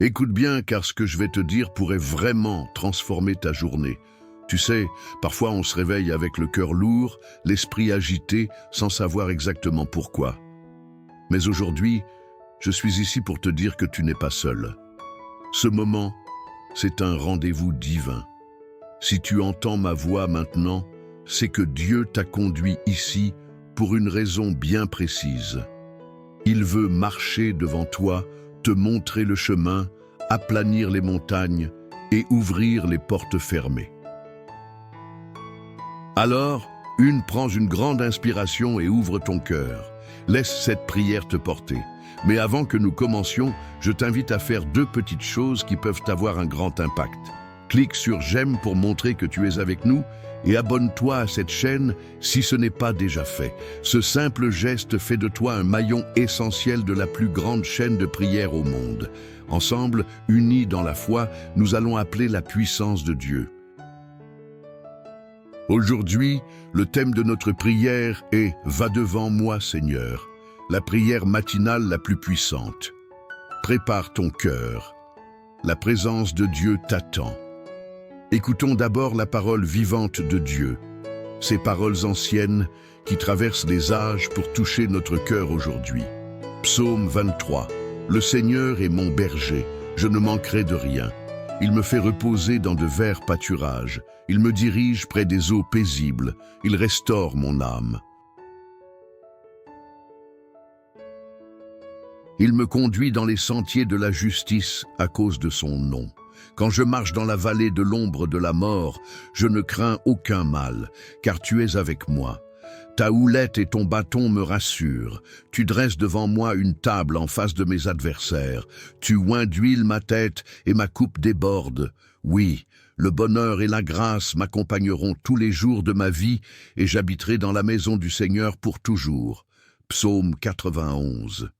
Écoute bien, car ce que je vais te dire pourrait vraiment transformer ta journée. Tu sais, parfois on se réveille avec le cœur lourd, l'esprit agité, sans savoir exactement pourquoi. Mais aujourd'hui, je suis ici pour te dire que tu n'es pas seul. Ce moment, c'est un rendez-vous divin. Si tu entends ma voix maintenant, c'est que Dieu t'a conduit ici pour une raison bien précise. Il veut marcher devant toi, te montrer le chemin, aplanir les montagnes et ouvrir les portes fermées. Alors, prends une grande inspiration et ouvre ton cœur. Laisse cette prière te porter. Mais avant que nous commencions, je t'invite à faire 2 petites choses qui peuvent avoir un grand impact. Clique sur j'aime pour montrer que tu es avec nous et abonne-toi à cette chaîne si ce n'est pas déjà fait. Ce simple geste fait de toi un maillon essentiel de la plus grande chaîne de prière au monde. Ensemble, unis dans la foi, nous allons appeler la puissance de Dieu. Aujourd'hui, le thème de notre prière est « Va devant moi, Seigneur », la prière matinale la plus puissante. Prépare ton cœur. La présence de Dieu t'attend. Écoutons d'abord la parole vivante de Dieu, ces paroles anciennes qui traversent les âges pour toucher notre cœur aujourd'hui. Psaume 23. Le Seigneur est mon berger, je ne manquerai de rien. Il me fait reposer dans de verts pâturages. Il me dirige près des eaux paisibles. Il restaure mon âme. Il me conduit dans les sentiers de la justice à cause de son nom. Quand je marche dans la vallée de l'ombre de la mort, je ne crains aucun mal, car tu es avec moi. Ta houlette et ton bâton me rassurent. Tu dresses devant moi une table en face de mes adversaires. Tu oins d'huile ma tête et ma coupe déborde. Oui, le bonheur et la grâce m'accompagneront tous les jours de ma vie et j'habiterai dans la maison du Seigneur pour toujours. Psaume 91.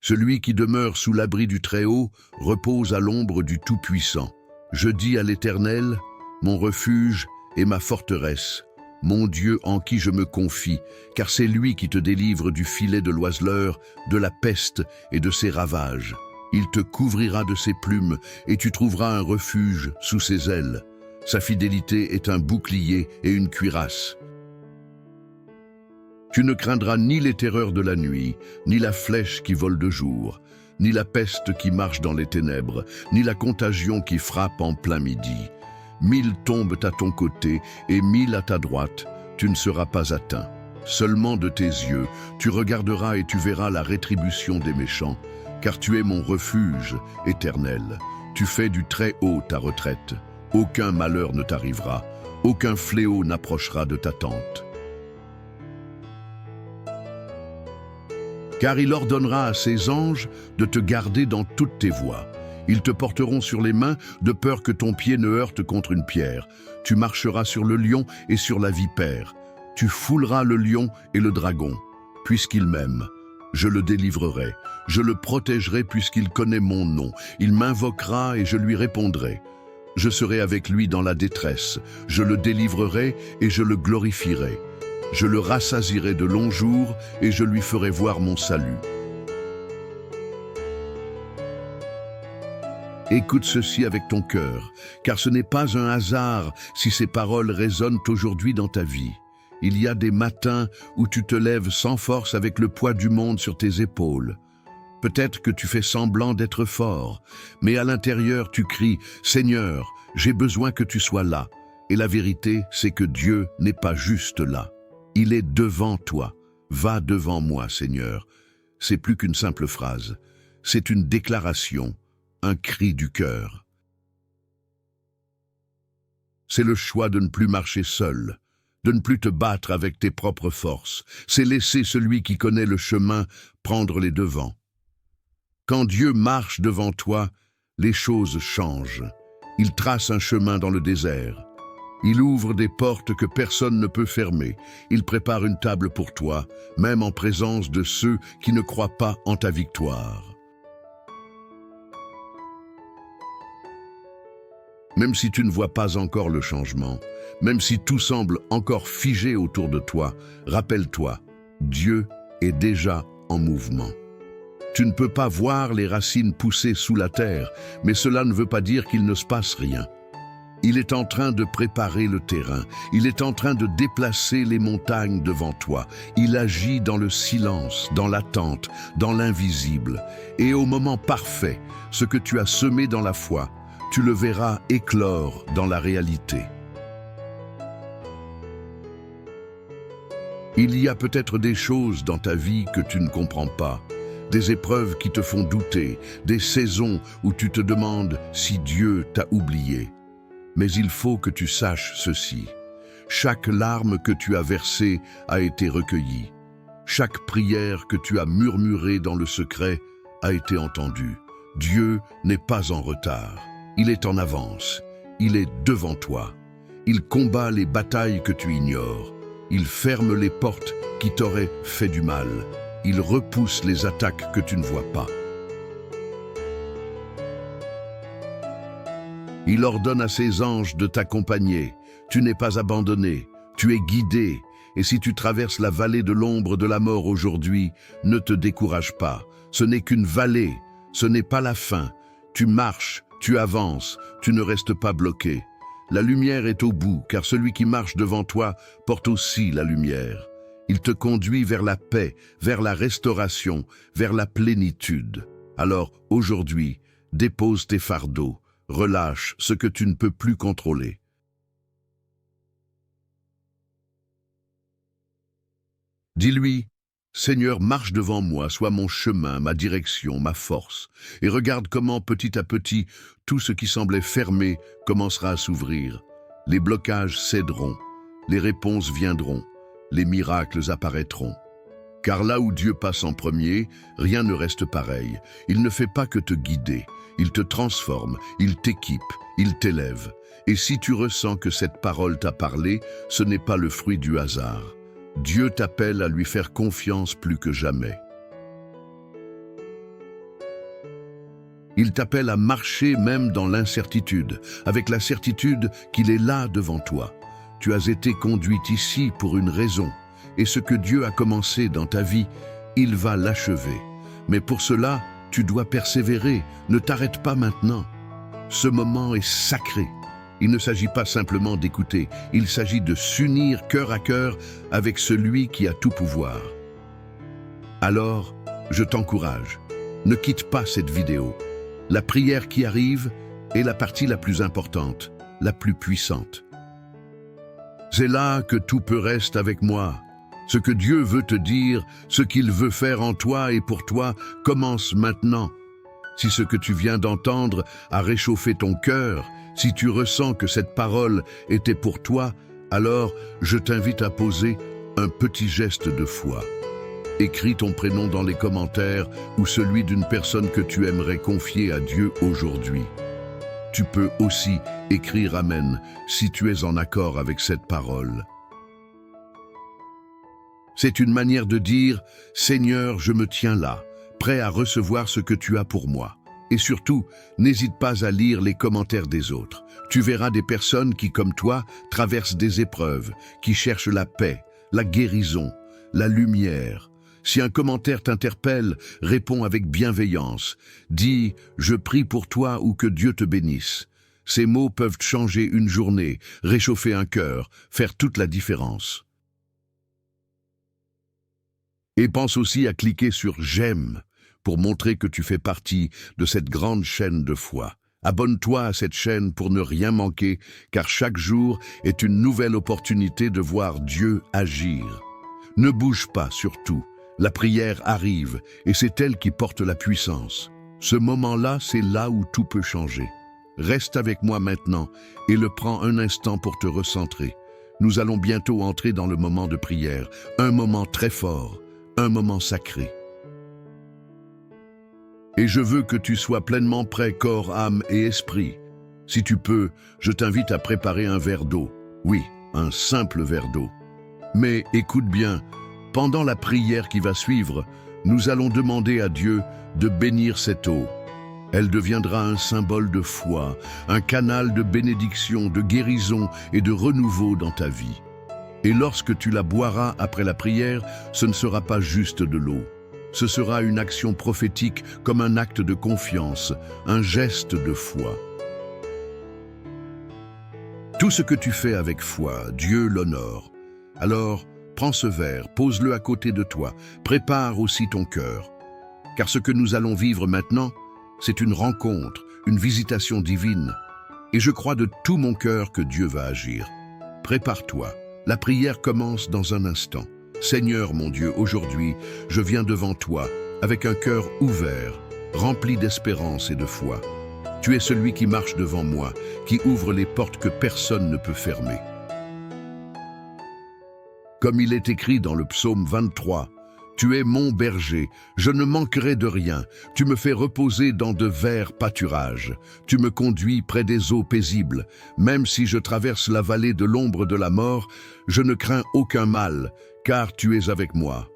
Celui qui demeure sous l'abri du Très-Haut repose à l'ombre du Tout-Puissant. Je dis à l'Éternel, mon refuge et ma forteresse, mon Dieu en qui je me confie, car c'est lui qui te délivre du filet de l'oiseleur, de la peste et de ses ravages. Il te couvrira de ses plumes et tu trouveras un refuge sous ses ailes. Sa fidélité est un bouclier et une cuirasse. Tu ne craindras ni les terreurs de la nuit, ni la flèche qui vole de jour, ni la peste qui marche dans les ténèbres, ni la contagion qui frappe en plein midi. 1000 tombent à ton côté et 1000 à ta droite, tu ne seras pas atteint. Seulement de tes yeux, tu regarderas et tu verras la rétribution des méchants, car tu es mon refuge éternel. Tu fais du Très-Haut ta retraite. Aucun malheur ne t'arrivera, aucun fléau n'approchera de ta tente. Car il ordonnera à ses anges de te garder dans toutes tes voies. Ils te porteront sur les mains de peur que ton pied ne heurte contre une pierre. Tu marcheras sur le lion et sur la vipère. Tu fouleras le lion et le dragon. Puisqu'il m'aime, je le délivrerai. Je le protégerai puisqu'il connaît mon nom. Il m'invoquera et je lui répondrai. Je serai avec lui dans la détresse. Je le délivrerai et je le glorifierai. Je le rassasierai de longs jours et je lui ferai voir mon salut. Écoute ceci avec ton cœur, car ce n'est pas un hasard si ces paroles résonnent aujourd'hui dans ta vie. Il y a des matins où tu te lèves sans force avec le poids du monde sur tes épaules. Peut-être que tu fais semblant d'être fort, mais à l'intérieur tu cries « Seigneur, j'ai besoin que tu sois là ». Et la vérité, c'est que Dieu n'est pas juste là. Il est devant toi. Va devant moi, Seigneur. C'est plus qu'une simple phrase. C'est une déclaration, un cri du cœur. C'est le choix de ne plus marcher seul, de ne plus te battre avec tes propres forces. C'est laisser celui qui connaît le chemin prendre les devants. Quand Dieu marche devant toi, les choses changent. Il trace un chemin dans le désert. Il ouvre des portes que personne ne peut fermer. Il prépare une table pour toi, même en présence de ceux qui ne croient pas en ta victoire. Même si tu ne vois pas encore le changement, même si tout semble encore figé autour de toi, rappelle-toi, Dieu est déjà en mouvement. Tu ne peux pas voir les racines pousser sous la terre, mais cela ne veut pas dire qu'il ne se passe rien. Il est en train de préparer le terrain. Il est en train de déplacer les montagnes devant toi. Il agit dans le silence, dans l'attente, dans l'invisible. Et au moment parfait, ce que tu as semé dans la foi, tu le verras éclore dans la réalité. Il y a peut-être des choses dans ta vie que tu ne comprends pas, des épreuves qui te font douter, des saisons où tu te demandes si Dieu t'a oublié. Mais il faut que tu saches ceci. Chaque larme que tu as versée a été recueillie. Chaque prière que tu as murmurée dans le secret a été entendue. Dieu n'est pas en retard. Il est en avance. Il est devant toi. Il combat les batailles que tu ignores. Il ferme les portes qui t'auraient fait du mal. Il repousse les attaques que tu ne vois pas. Il ordonne à ses anges de t'accompagner. Tu n'es pas abandonné, tu es guidé. Et si tu traverses la vallée de l'ombre de la mort aujourd'hui, ne te décourage pas. Ce n'est qu'une vallée, ce n'est pas la fin. Tu marches, tu avances, tu ne restes pas bloqué. La lumière est au bout, car celui qui marche devant toi porte aussi la lumière. Il te conduit vers la paix, vers la restauration, vers la plénitude. Alors, aujourd'hui, dépose tes fardeaux. Relâche ce que tu ne peux plus contrôler. Dis-lui, Seigneur, marche devant moi, sois mon chemin, ma direction, ma force, et regarde comment petit à petit, tout ce qui semblait fermé commencera à s'ouvrir. Les blocages céderont, les réponses viendront, les miracles apparaîtront. Car là où Dieu passe en premier, rien ne reste pareil. Il ne fait pas que te guider. Il te transforme, il t'équipe, il t'élève. Et si tu ressens que cette parole t'a parlé, ce n'est pas le fruit du hasard. Dieu t'appelle à lui faire confiance plus que jamais. Il t'appelle à marcher même dans l'incertitude, avec la certitude qu'il est là devant toi. Tu as été conduite ici pour une raison, et ce que Dieu a commencé dans ta vie, il va l'achever. Mais pour cela, tu dois persévérer, ne t'arrête pas maintenant. Ce moment est sacré. Il ne s'agit pas simplement d'écouter, il s'agit de s'unir cœur à cœur avec celui qui a tout pouvoir. Alors, je t'encourage, ne quitte pas cette vidéo. La prière qui arrive est la partie la plus importante, la plus puissante. C'est là que tout peut rester avec moi. Ce que Dieu veut te dire, ce qu'il veut faire en toi et pour toi, commence maintenant. Si ce que tu viens d'entendre a réchauffé ton cœur, si tu ressens que cette parole était pour toi, alors je t'invite à poser un petit geste de foi. Écris ton prénom dans les commentaires ou celui d'une personne que tu aimerais confier à Dieu aujourd'hui. Tu peux aussi écrire Amen si tu es en accord avec cette parole. C'est une manière de dire « Seigneur, je me tiens là, prêt à recevoir ce que tu as pour moi ». Et surtout, n'hésite pas à lire les commentaires des autres. Tu verras des personnes qui, comme toi, traversent des épreuves, qui cherchent la paix, la guérison, la lumière. Si un commentaire t'interpelle, réponds avec bienveillance. Dis « Je prie pour toi » ou « Que Dieu te bénisse ». Ces mots peuvent changer une journée, réchauffer un cœur, faire toute la différence. Et pense aussi à cliquer sur « J'aime » pour montrer que tu fais partie de cette grande chaîne de foi. Abonne-toi à cette chaîne pour ne rien manquer, car chaque jour est une nouvelle opportunité de voir Dieu agir. Ne bouge pas surtout, la prière arrive et c'est elle qui porte la puissance. Ce moment-là, c'est là où tout peut changer. Reste avec moi maintenant et le prends un instant pour te recentrer. Nous allons bientôt entrer dans le moment de prière, un moment très fort. Un moment sacré. Et je veux que tu sois pleinement prêt, corps, âme et esprit. Si tu peux, je t'invite à préparer un verre d'eau. Oui, un simple verre d'eau. Mais écoute bien, pendant la prière qui va suivre, nous allons demander à Dieu de bénir cette eau. Elle deviendra un symbole de foi, un canal de bénédiction, de guérison et de renouveau dans ta vie. Et lorsque tu la boiras après la prière, ce ne sera pas juste de l'eau. Ce sera une action prophétique comme un acte de confiance, un geste de foi. Tout ce que tu fais avec foi, Dieu l'honore. Alors, prends ce verre, pose-le à côté de toi, prépare aussi ton cœur. Car ce que nous allons vivre maintenant, c'est une rencontre, une visitation divine. Et je crois de tout mon cœur que Dieu va agir. Prépare-toi, la prière commence dans un instant. Seigneur mon Dieu, aujourd'hui, je viens devant toi avec un cœur ouvert, rempli d'espérance et de foi. Tu es celui qui marche devant moi, qui ouvre les portes que personne ne peut fermer. Comme il est écrit dans le psaume 23, « Tu es mon berger, je ne manquerai de rien. Tu me fais reposer dans de verts pâturages. Tu me conduis près des eaux paisibles. Même si je traverse la vallée de l'ombre de la mort, je ne crains aucun mal, car tu es avec moi.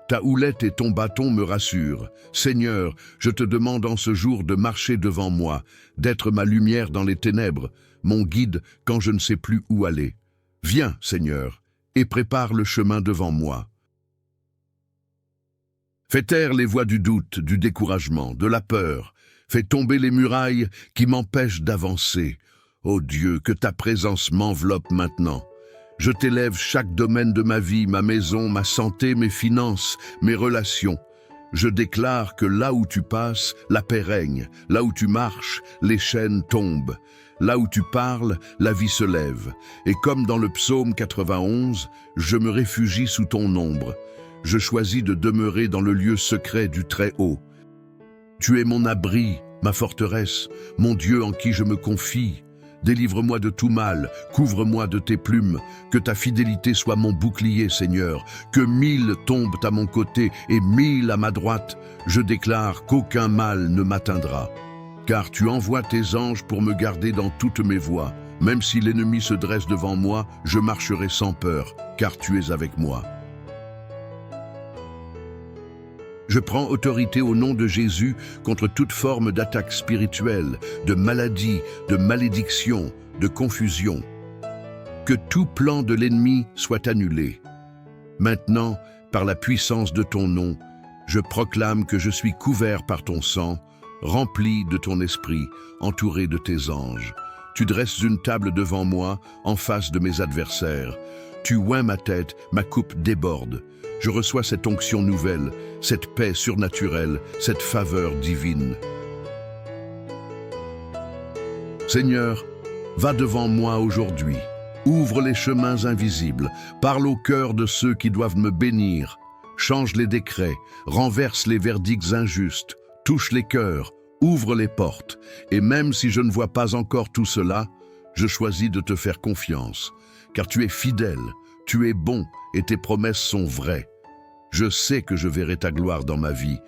Ta houlette et ton bâton me rassurent. Seigneur, je te demande en ce jour de marcher devant moi, d'être ma lumière dans les ténèbres, mon guide quand je ne sais plus où aller. Viens, Seigneur, et prépare le chemin devant moi. Fais taire les voix du doute, du découragement, de la peur. Fais tomber les murailles qui m'empêchent d'avancer. Ô Dieu, que ta présence m'enveloppe maintenant. Je t'élève chaque domaine de ma vie, ma maison, ma santé, mes finances, mes relations. Je déclare que là où tu passes, la paix règne. Là où tu marches, les chaînes tombent. Là où tu parles, la vie se lève. Et comme dans le psaume 91, je me réfugie sous ton ombre. Je choisis de demeurer dans le lieu secret du Très-Haut. Tu es mon abri, ma forteresse, mon Dieu en qui je me confie. Délivre-moi de tout mal, couvre-moi de tes plumes, que ta fidélité soit mon bouclier, Seigneur, que 1000 tombent à mon côté et 1000 à ma droite. Je déclare qu'aucun mal ne m'atteindra. Car tu envoies tes anges pour me garder dans toutes mes voies. Même si l'ennemi se dresse devant moi, je marcherai sans peur, car tu es avec moi. Je prends autorité au nom de Jésus contre toute forme d'attaque spirituelle, de maladie, de malédiction, de confusion. Que tout plan de l'ennemi soit annulé. Maintenant, par la puissance de ton nom, je proclame que je suis couvert par ton sang, rempli de ton esprit, entouré de tes anges. Tu dresses une table devant moi, en face de mes adversaires. Tu oins ma tête, ma coupe déborde. Je reçois cette onction nouvelle, cette paix surnaturelle, cette faveur divine. Seigneur, va devant moi aujourd'hui. Ouvre les chemins invisibles, parle au cœur de ceux qui doivent me bénir. Change les décrets, renverse les verdicts injustes, touche les cœurs, ouvre les portes. Et même si je ne vois pas encore tout cela, je choisis de te faire confiance, car tu es fidèle. Tu es bon et tes promesses sont vraies. Je sais que je verrai ta gloire dans ma vie.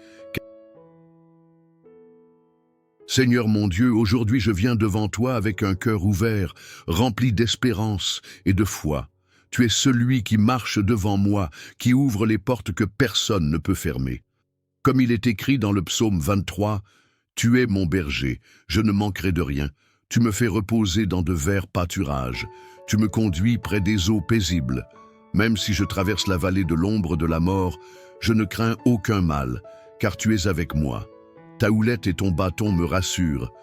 Seigneur mon Dieu, aujourd'hui je viens devant toi avec un cœur ouvert, rempli d'espérance et de foi. Tu es celui qui marche devant moi, qui ouvre les portes que personne ne peut fermer. Comme il est écrit dans le psaume 23, « Tu es mon berger, je ne manquerai de rien. Tu me fais reposer dans de verts pâturages. Tu me conduis près des eaux paisibles. Même si je traverse la vallée de l'ombre de la mort, je ne crains aucun mal, car tu es avec moi. Ta houlette et ton bâton me rassurent.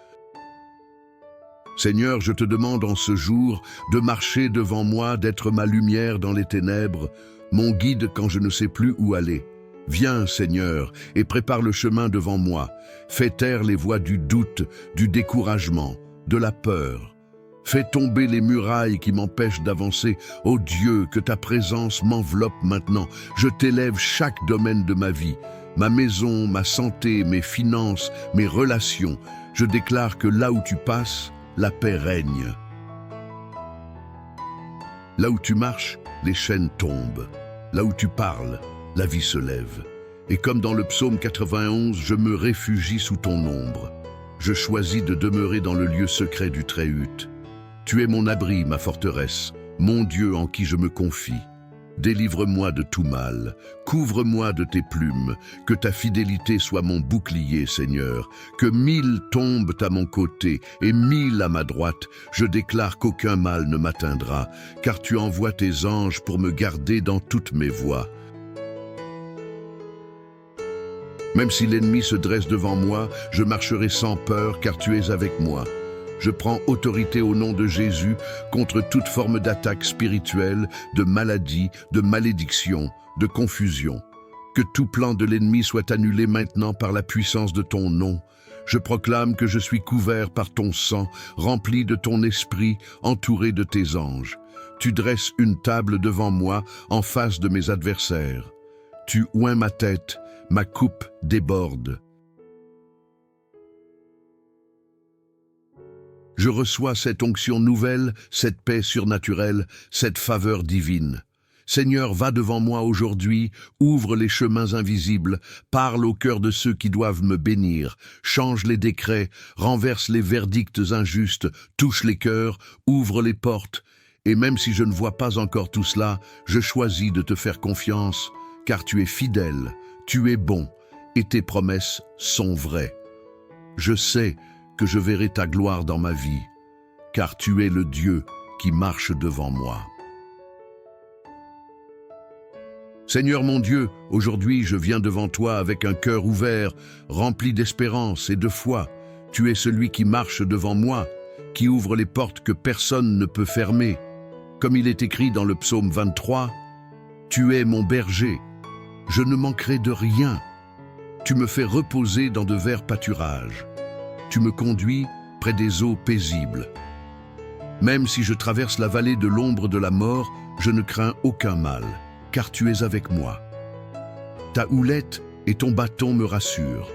Seigneur, je te demande en ce jour de marcher devant moi, d'être ma lumière dans les ténèbres, mon guide quand je ne sais plus où aller. Viens, Seigneur, et prépare le chemin devant moi. Fais taire les voix du doute, du découragement, de la peur. Fais tomber les murailles qui m'empêchent d'avancer. Ô Dieu, que ta présence m'enveloppe maintenant. Je t'élève chaque domaine de ma vie. Ma maison, ma santé, mes finances, mes relations. Je déclare que là où tu passes, la paix règne. Là où tu marches, les chaînes tombent. Là où tu parles, la vie se lève. Et comme dans le psaume 91, je me réfugie sous ton ombre. Je choisis de demeurer dans le lieu secret du Très-Haut. Tu es mon abri, ma forteresse, mon Dieu en qui je me confie. Délivre-moi de tout mal, couvre-moi de tes plumes, que ta fidélité soit mon bouclier, Seigneur, que 1000 tombent à mon côté et 1000 à ma droite. Je déclare qu'aucun mal ne m'atteindra, car tu envoies tes anges pour me garder dans toutes mes voies. Même si l'ennemi se dresse devant moi, je marcherai sans peur, car tu es avec moi. Je prends autorité au nom de Jésus contre toute forme d'attaque spirituelle, de maladie, de malédiction, de confusion. Que tout plan de l'ennemi soit annulé maintenant par la puissance de ton nom. Je proclame que je suis couvert par ton sang, rempli de ton esprit, entouré de tes anges. Tu dresses une table devant moi, en face de mes adversaires. Tu oins ma tête, ma coupe déborde. Je reçois cette onction nouvelle, cette paix surnaturelle, cette faveur divine. Seigneur, va devant moi aujourd'hui, ouvre les chemins invisibles, parle au cœur de ceux qui doivent me bénir, change les décrets, renverse les verdicts injustes, touche les cœurs, ouvre les portes. Et même si je ne vois pas encore tout cela, je choisis de te faire confiance, car tu es fidèle, tu es bon, et tes promesses sont vraies. Je sais que je verrai ta gloire dans ma vie, car tu es le Dieu qui marche devant moi. Seigneur mon Dieu, aujourd'hui je viens devant toi avec un cœur ouvert, rempli d'espérance et de foi. Tu es celui qui marche devant moi, qui ouvre les portes que personne ne peut fermer. Comme il est écrit dans le psaume 23, « Tu es mon berger, je ne manquerai de rien. Tu me fais reposer dans de verts pâturages. Tu me conduis près des eaux paisibles. Même si je traverse la vallée de l'ombre de la mort, je ne crains aucun mal. Car tu es avec moi. Ta houlette et ton bâton me rassurent.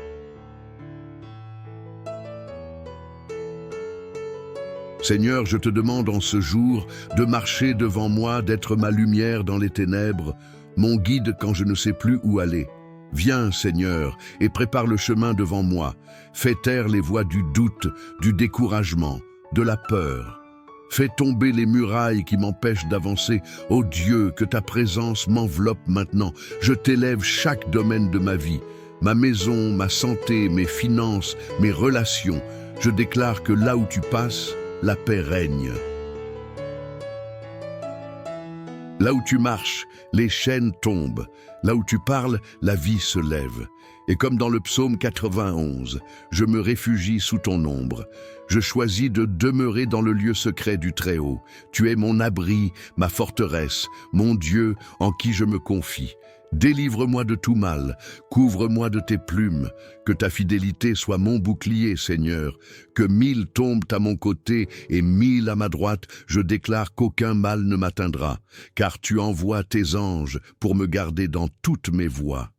Seigneur, je te demande en ce jour de marcher devant moi, d'être ma lumière dans les ténèbres, mon guide quand je ne sais plus où aller. Viens, Seigneur, et prépare le chemin devant moi. Fais taire les voix du doute, du découragement, de la peur. Fais tomber les murailles qui m'empêchent d'avancer. Ô Dieu, que ta présence m'enveloppe maintenant. Je t'élève chaque domaine de ma vie. Ma maison, ma santé, mes finances, mes relations. Je déclare que là où tu passes, la paix règne. Là où tu marches, les chaînes tombent. Là où tu parles, la vie se lève. Et comme dans le psaume 91, je me réfugie sous ton ombre. Je choisis de demeurer dans le lieu secret du Très-Haut. Tu es mon abri, ma forteresse, mon Dieu en qui je me confie. Délivre-moi de tout mal, couvre-moi de tes plumes, que ta fidélité soit mon bouclier, Seigneur. Que 1000 tombent à mon côté et 1000 à ma droite, je déclare qu'aucun mal ne m'atteindra, car tu envoies tes anges pour me garder dans toutes mes voies.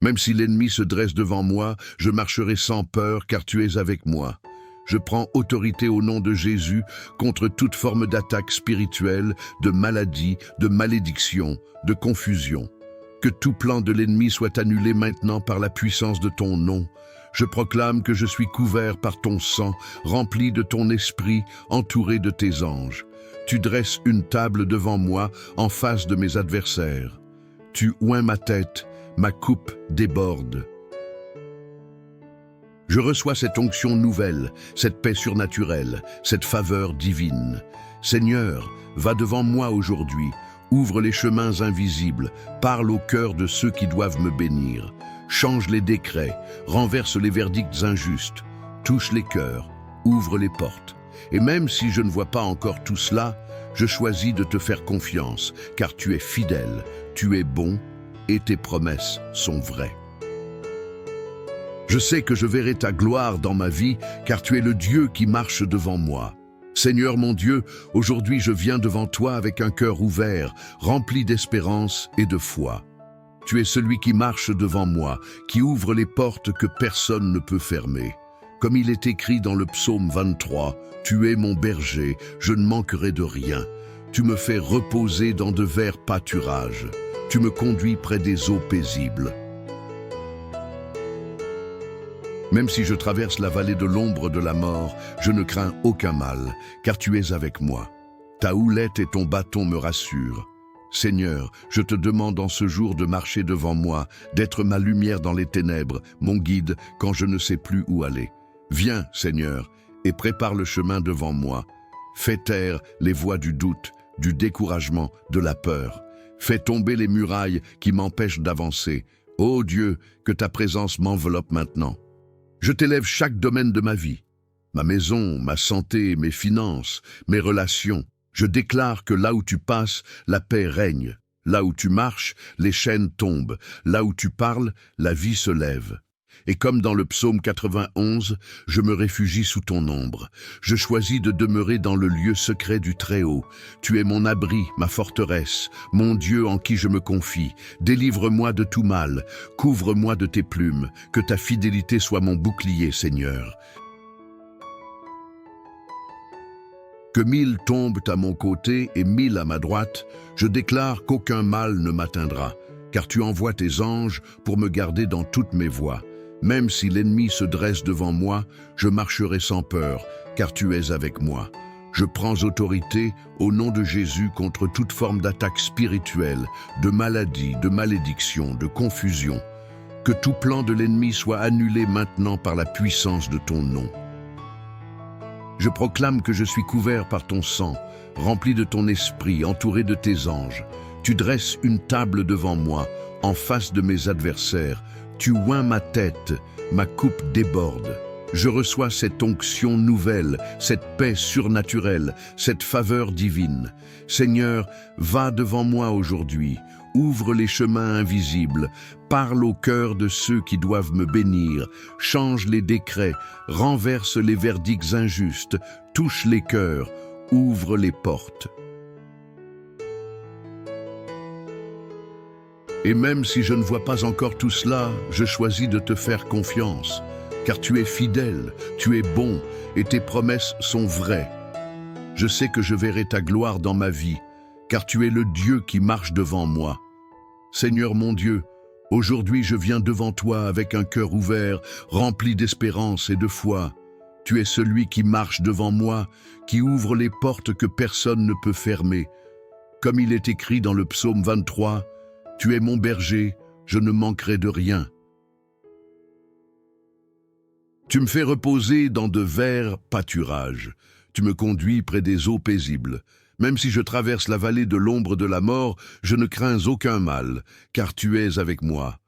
Même si l'ennemi se dresse devant moi, je marcherai sans peur, car tu es avec moi. Je prends autorité au nom de Jésus contre toute forme d'attaque spirituelle, de maladie, de malédiction, de confusion. Que tout plan de l'ennemi soit annulé maintenant par la puissance de ton nom. Je proclame que je suis couvert par ton sang, rempli de ton esprit, entouré de tes anges. Tu dresses une table devant moi, en face de mes adversaires. Tu oins ma tête, ma coupe déborde. Je reçois cette onction nouvelle, cette paix surnaturelle, cette faveur divine. Seigneur, va devant moi aujourd'hui, ouvre les chemins invisibles, parle au cœur de ceux qui doivent me bénir. Change les décrets, renverse les verdicts injustes, touche les cœurs, ouvre les portes. Et même si je ne vois pas encore tout cela, je choisis de te faire confiance, car tu es fidèle, tu es bon, et tes promesses sont vraies. Je sais que je verrai ta gloire dans ma vie, car tu es le Dieu qui marche devant moi. Seigneur mon Dieu, aujourd'hui je viens devant toi avec un cœur ouvert, rempli d'espérance et de foi. Tu es celui qui marche devant moi, qui ouvre les portes que personne ne peut fermer. Comme il est écrit dans le psaume 23, « Tu es mon berger, je ne manquerai de rien. Tu me fais reposer dans de verts pâturages. Tu me conduis près des eaux paisibles. » Même si je traverse la vallée de l'ombre de la mort, je ne crains aucun mal, car tu es avec moi. Ta houlette et ton bâton me rassurent. Seigneur, je te demande en ce jour de marcher devant moi, d'être ma lumière dans les ténèbres, mon guide quand je ne sais plus où aller. Viens, Seigneur, et prépare le chemin devant moi. Fais taire les voix du doute, du découragement, de la peur. Fais tomber les murailles qui m'empêchent d'avancer. Ô Dieu, que ta présence m'enveloppe maintenant. Je t'élève chaque domaine de ma vie. Ma maison, ma santé, mes finances, mes relations. Je déclare que là où tu passes, la paix règne. Là où tu marches, les chaînes tombent. Là où tu parles, la vie se lève. Et comme dans le psaume 91, je me réfugie sous ton ombre. Je choisis de demeurer dans le lieu secret du Très-Haut. Tu es mon abri, ma forteresse, mon Dieu en qui je me confie. Délivre-moi de tout mal, couvre-moi de tes plumes, que ta fidélité soit mon bouclier, Seigneur. Que 1000 tombent à mon côté et 1000 à ma droite, je déclare qu'aucun mal ne m'atteindra, car tu envoies tes anges pour me garder dans toutes mes voies. Même si l'ennemi se dresse devant moi, je marcherai sans peur, car tu es avec moi. Je prends autorité au nom de Jésus contre toute forme d'attaque spirituelle, de maladie, de malédiction, de confusion. Que tout plan de l'ennemi soit annulé maintenant par la puissance de ton nom. Je proclame que je suis couvert par ton sang, rempli de ton esprit, entouré de tes anges. Tu dresses une table devant moi, en face de mes adversaires. Tu oins ma tête, ma coupe déborde. Je reçois cette onction nouvelle, cette paix surnaturelle, cette faveur divine. Seigneur, va devant moi aujourd'hui. Ouvre les chemins invisibles, parle au cœur de ceux qui doivent me bénir, change les décrets, renverse les verdicts injustes, touche les cœurs, ouvre les portes. Et même si je ne vois pas encore tout cela, je choisis de te faire confiance, car tu es fidèle, tu es bon, et tes promesses sont vraies. Je sais que je verrai ta gloire dans ma vie, car tu es le Dieu qui marche devant moi. Seigneur mon Dieu, aujourd'hui je viens devant toi avec un cœur ouvert, rempli d'espérance et de foi. Tu es celui qui marche devant moi, qui ouvre les portes que personne ne peut fermer. Comme il est écrit dans le psaume 23, « Tu es mon berger, je ne manquerai de rien. » Tu me fais reposer dans de verts pâturages. Tu me conduis près des eaux paisibles. Même si je traverse la vallée de l'ombre de la mort, je ne crains aucun mal, car tu es avec moi.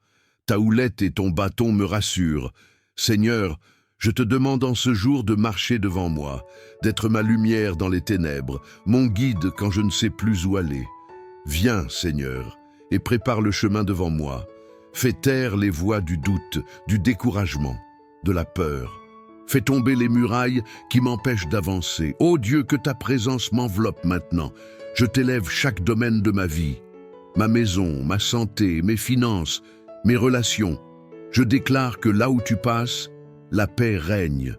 Ta houlette et ton bâton me rassurent. Seigneur, je te demande en ce jour de marcher devant moi, d'être ma lumière dans les ténèbres, mon guide quand je ne sais plus où aller. Viens, Seigneur, et prépare le chemin devant moi. Fais taire les voix du doute, du découragement, de la peur. Fais tomber les murailles qui m'empêchent d'avancer. Ô Dieu, que ta présence m'enveloppe maintenant. Je t'élève chaque domaine de ma vie. Ma maison, ma santé, mes finances, mes relations. Je déclare que là où tu passes, la paix règne.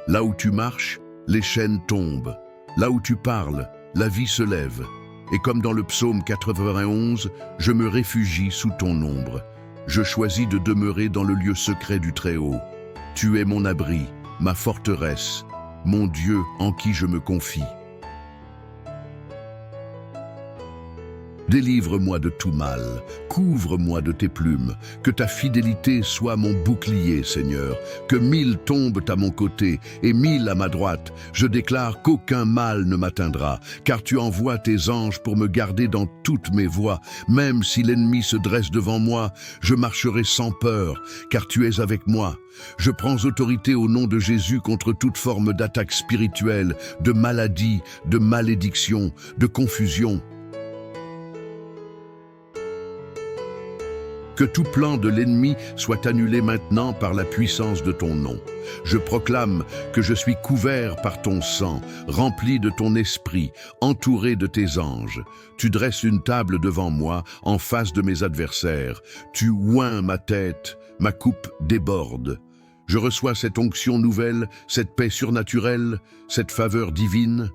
Là où tu marches, les chaînes tombent. Là où tu parles, la vie se lève. Et comme dans le psaume 91, je me réfugie sous ton ombre. Je choisis de demeurer dans le lieu secret du Très-Haut. Tu es mon abri, ma forteresse, mon Dieu en qui je me confie. Délivre-moi de tout mal, couvre-moi de tes plumes, que ta fidélité soit mon bouclier, Seigneur, que 1000 tombent à mon côté et 1000 à ma droite. Je déclare qu'aucun mal ne m'atteindra, car tu envoies tes anges pour me garder dans toutes mes voies. Même si l'ennemi se dresse devant moi, je marcherai sans peur, car tu es avec moi. Je prends autorité au nom de Jésus contre toute forme d'attaque spirituelle, de maladie, de malédiction, de confusion. Que tout plan de l'ennemi soit annulé maintenant par la puissance de ton nom. Je proclame que je suis couvert par ton sang, rempli de ton esprit, entouré de tes anges. Tu dresses une table devant moi, en face de mes adversaires. Tu oins ma tête, ma coupe déborde. Je reçois cette onction nouvelle, cette paix surnaturelle, cette faveur divine.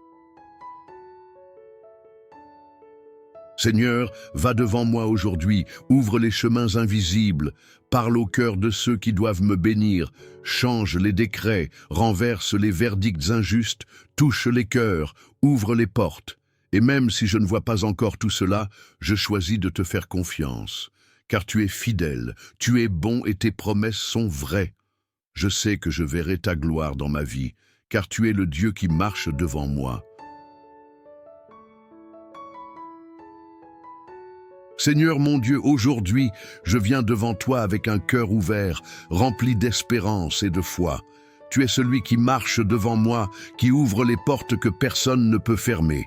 Seigneur, va devant moi aujourd'hui, ouvre les chemins invisibles, parle au cœur de ceux qui doivent me bénir, change les décrets, renverse les verdicts injustes, touche les cœurs, ouvre les portes. Et même si je ne vois pas encore tout cela, je choisis de te faire confiance, car tu es fidèle, tu es bon et tes promesses sont vraies. Je sais que je verrai ta gloire dans ma vie, car tu es le Dieu qui marche devant moi. Seigneur mon Dieu, aujourd'hui, je viens devant toi avec un cœur ouvert, rempli d'espérance et de foi. Tu es celui qui marche devant moi, qui ouvre les portes que personne ne peut fermer.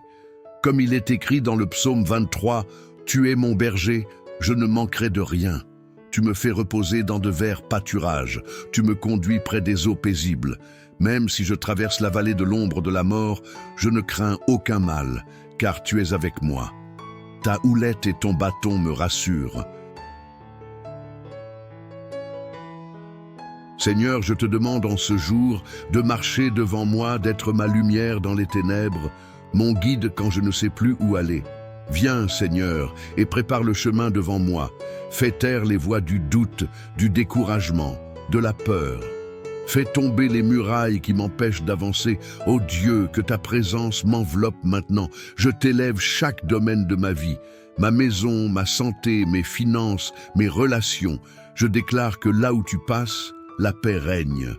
Comme il est écrit dans le psaume 23, « Tu es mon berger, je ne manquerai de rien. Tu me fais reposer dans de verts pâturages, tu me conduis près des eaux paisibles. Même si je traverse la vallée de l'ombre de la mort, je ne crains aucun mal, car tu es avec moi. Ta houlette et ton bâton me rassurent. » Seigneur, je te demande en ce jour de marcher devant moi, d'être ma lumière dans les ténèbres, mon guide quand je ne sais plus où aller. Viens, Seigneur, et prépare le chemin devant moi. Fais taire les voix du doute, du découragement, de la peur. Fais tomber les murailles qui m'empêchent d'avancer. Ô Dieu, que ta présence m'enveloppe maintenant. Je t'élève chaque domaine de ma vie. Ma maison, ma santé, mes finances, mes relations. Je déclare que là où tu passes, la paix règne.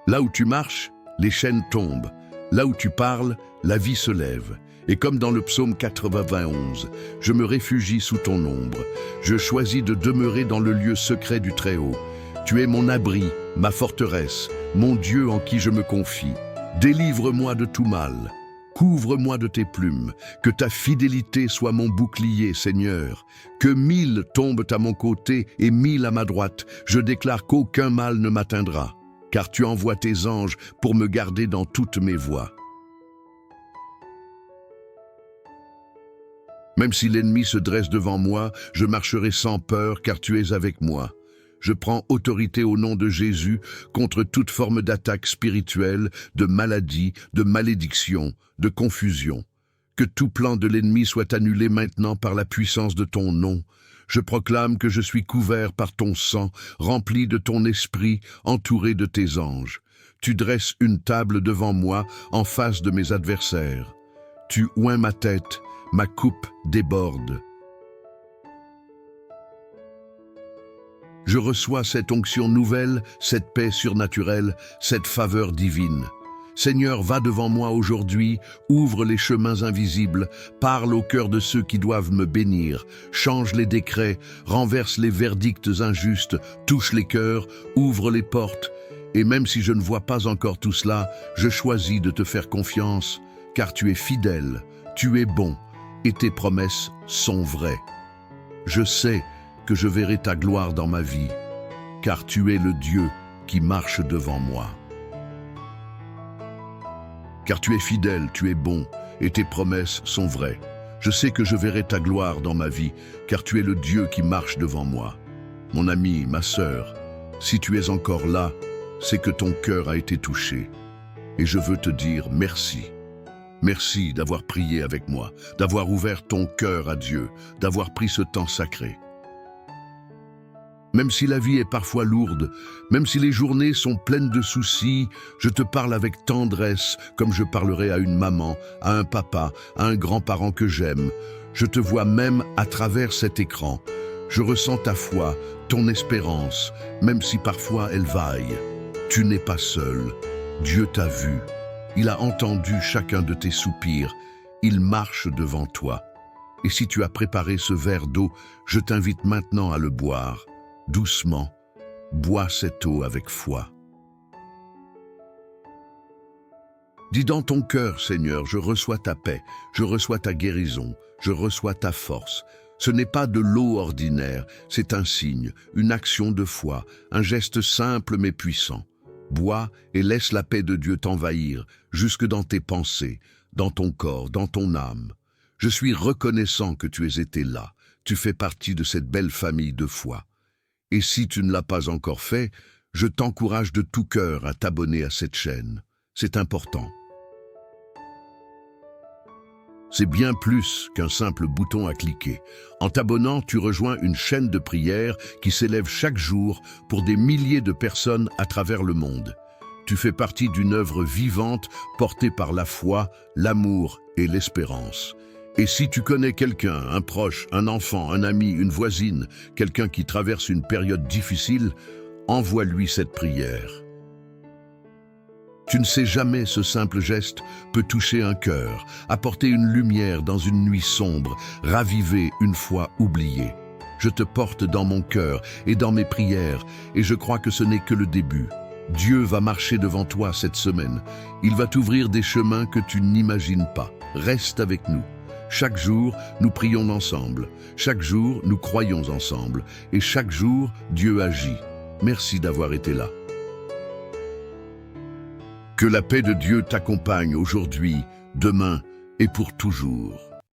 Là où tu marches, les chaînes tombent. Là où tu parles, la vie se lève. Et comme dans le psaume 91, je me réfugie sous ton ombre. Je choisis de demeurer dans le lieu secret du Très-Haut. Tu es mon abri, ma forteresse, mon Dieu en qui je me confie. Délivre-moi de tout mal. Couvre-moi de tes plumes, que ta fidélité soit mon bouclier, Seigneur. Que 1000 tombent à mon côté et 1000 à ma droite, je déclare qu'aucun mal ne m'atteindra, car tu envoies tes anges pour me garder dans toutes mes voies. Même si l'ennemi se dresse devant moi, je marcherai sans peur, car tu es avec moi. Je prends autorité au nom de Jésus contre toute forme d'attaque spirituelle, de maladie, de malédiction, de confusion. Que tout plan de l'ennemi soit annulé maintenant par la puissance de ton nom. Je proclame que je suis couvert par ton sang, rempli de ton esprit, entouré de tes anges. Tu dresses une table devant moi en face de mes adversaires. Tu oins ma tête, ma coupe déborde. Je reçois cette onction nouvelle, cette paix surnaturelle, cette faveur divine. Seigneur, va devant moi aujourd'hui, ouvre les chemins invisibles, parle au cœur de ceux qui doivent me bénir, change les décrets, renverse les verdicts injustes, touche les cœurs, ouvre les portes. Et même si je ne vois pas encore tout cela, je choisis de te faire confiance, car tu es fidèle, tu es bon, et tes promesses sont vraies. Je sais que je verrai ta gloire dans ma vie, car tu es le Dieu qui marche devant moi. Car tu es fidèle, tu es bon, et tes promesses sont vraies. Je sais que je verrai ta gloire dans ma vie, car tu es le Dieu qui marche devant moi. Mon ami, ma sœur, si tu es encore là, c'est que ton cœur a été touché. Et je veux te dire merci. Merci d'avoir prié avec moi, d'avoir ouvert ton cœur à Dieu, d'avoir pris ce temps sacré. Même si la vie est parfois lourde, même si les journées sont pleines de soucis, je te parle avec tendresse, comme je parlerais à une maman, à un papa, à un grand-parent que j'aime. Je te vois même à travers cet écran. Je ressens ta foi, ton espérance, même si parfois elle vaille. Tu n'es pas seul. Dieu t'a vu. Il a entendu chacun de tes soupirs. Il marche devant toi. Et si tu as préparé ce verre d'eau, je t'invite maintenant à le boire. Doucement, bois cette eau avec foi. Dis dans ton cœur, Seigneur, je reçois ta paix, je reçois ta guérison, je reçois ta force. Ce n'est pas de l'eau ordinaire, c'est un signe, une action de foi, un geste simple mais puissant. Bois et laisse la paix de Dieu t'envahir, jusque dans tes pensées, dans ton corps, dans ton âme. Je suis reconnaissant que tu aies été là, tu fais partie de cette belle famille de foi. Et si tu ne l'as pas encore fait, je t'encourage de tout cœur à t'abonner à cette chaîne. C'est important. C'est bien plus qu'un simple bouton à cliquer. En t'abonnant, tu rejoins une chaîne de prière qui s'élève chaque jour pour des milliers de personnes à travers le monde. Tu fais partie d'une œuvre vivante portée par la foi, l'amour et l'espérance. Et si tu connais quelqu'un, un proche, un enfant, un ami, une voisine, quelqu'un qui traverse une période difficile, envoie-lui cette prière. Tu ne sais jamais, ce simple geste peut toucher un cœur, apporter une lumière dans une nuit sombre, raviver une foi oubliée. Je te porte dans mon cœur et dans mes prières, et je crois que ce n'est que le début. Dieu va marcher devant toi cette semaine. Il va t'ouvrir des chemins que tu n'imagines pas. Reste avec nous. Chaque jour, nous prions ensemble. Chaque jour, nous croyons ensemble. Et chaque jour, Dieu agit. Merci d'avoir été là. Que la paix de Dieu t'accompagne aujourd'hui, demain et pour toujours.